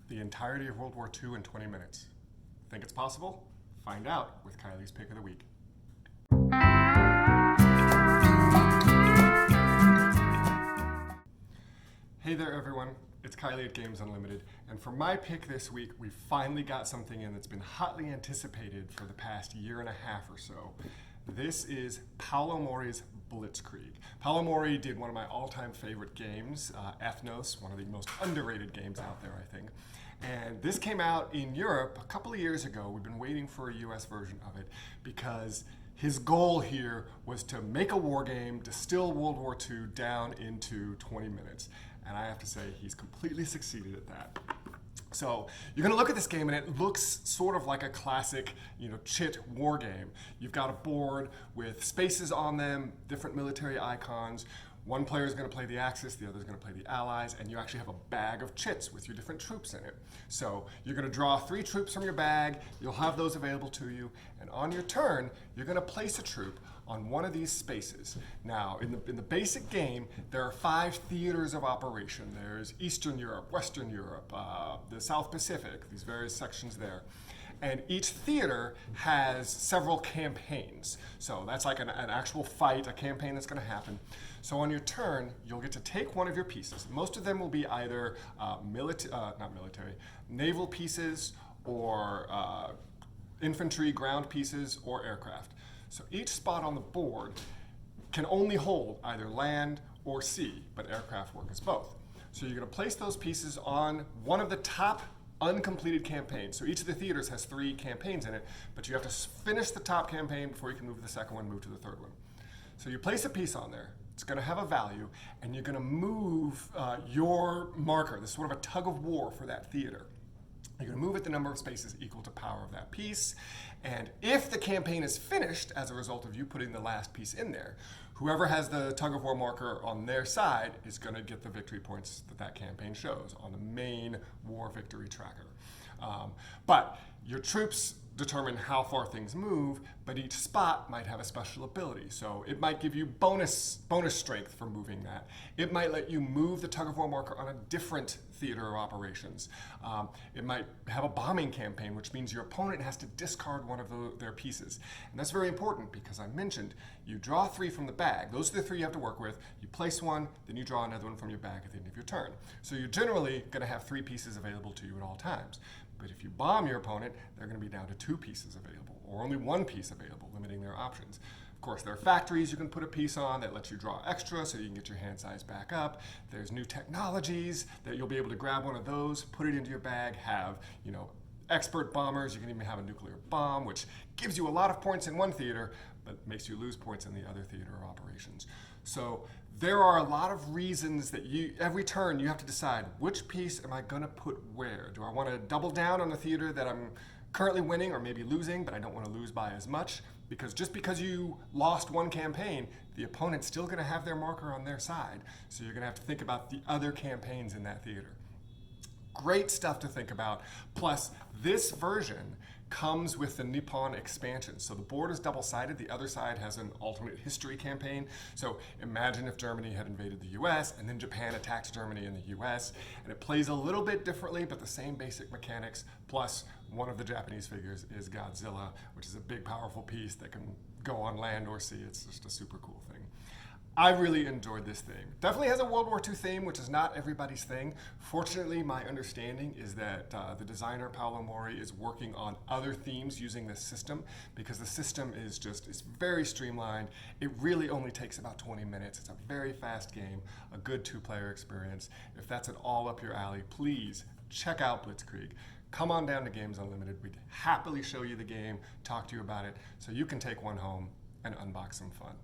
the entirety of World War II in 20 minutes. Think it's possible? Find out with Kylie's Pick of the Week. Hey there everyone, it's Kylie at Games Unlimited, and for my pick this week, we finally got something in that's been hotly anticipated for the past year and a half or so. This is Paolo Mori's Blitzkrieg. Paolo Mori did one of my all-time favorite games, Ethnos, one of the most underrated games out there, I think. And this came out in Europe a couple of years ago. We've been waiting for a US version of it because his goal here was to make a war game, distill World War II down into 20 minutes. And I have to say, he's completely succeeded at that. So you're going to look at this game and it looks sort of like a classic, chit war game. You've got a board with spaces on them, different military icons. One player is going to play the Axis, the other is going to play the Allies, and you actually have a bag of chits with your different troops in it. So you're going to draw 3 troops from your bag, you'll have those available to you, and on your turn, you're going to place a troop on one of these spaces. Now, in the basic game, there are 5 theaters of operation. There's Eastern Europe, Western Europe, the South Pacific, these various sections there. And each theater has several campaigns. So that's like an actual fight, a campaign that's going to happen. So on your turn, you'll get to take one of your pieces. Most of them will be either naval pieces or infantry ground pieces or aircraft. So each spot on the board can only hold either land or sea, but aircraft work as both. So you're going to place those pieces on one of the top uncompleted campaigns. So each of the theaters has 3 campaigns in it, but you have to finish the top campaign before you can move to the second one, move to the third one. So you place a piece on there. It's going to have a value, and you're going to move your marker. This is sort of a tug of war for that theater. You're going to move it the number of spaces equal to power of that piece. And if the campaign is finished as a result of you putting the last piece in there, whoever has the tug of war marker on their side is going to get the victory points that campaign shows on the main war victory tracker. But your troops determine how far things move, but each spot might have a special ability. So it might give you bonus strength for moving that. It might let you move the tug of war marker on a different theater of operations. It might have a bombing campaign, which means your opponent has to discard one of their pieces. And that's very important because I mentioned you draw 3 from the bag. Those are the 3 you have to work with. You place one, then you draw another one from your bag at the end of your turn. So you're generally going to have 3 pieces available to you at all times. But if you bomb your opponent, they're going to be down to 2 pieces available, or only 1 piece available, limiting their options. Of course, there are factories you can put a piece on that lets you draw extra so you can get your hand size back up. There's new technologies that you'll be able to grab one of those, put it into your bag, have, expert bombers. You can even have a nuclear bomb, which gives you a lot of points in one theater, but makes you lose points in the other theater of operations. So there are a lot of reasons that every turn you have to decide, which piece am I going to put where? Do I want to double down on the theater that I'm currently winning or maybe losing, but I don't want to lose by as much? Because just because you lost one campaign, the opponent's still going to have their marker on their side. So you're going to have to think about the other campaigns in that theater. Great stuff to think about. Plus, this version comes with the Nippon expansion. So the board is double-sided. The other side has an alternate history campaign. So imagine if Germany had invaded the US and then Japan attacked Germany in the US. And it plays a little bit differently, but the same basic mechanics. Plus, one of the Japanese figures is Godzilla, which is a big, powerful piece that can go on land or sea. It's just a super cool thing. I really enjoyed this theme. Definitely has a World War II theme, which is not everybody's thing. Fortunately, my understanding is that the designer, Paolo Mori, is working on other themes using this system because the system is it's very streamlined. It really only takes about 20 minutes. It's a very fast game, a good 2-player experience. If that's at all up your alley, please check out Blitzkrieg. Come on down to Games Unlimited. We'd happily show you the game, talk to you about it, so you can take one home and unbox some fun.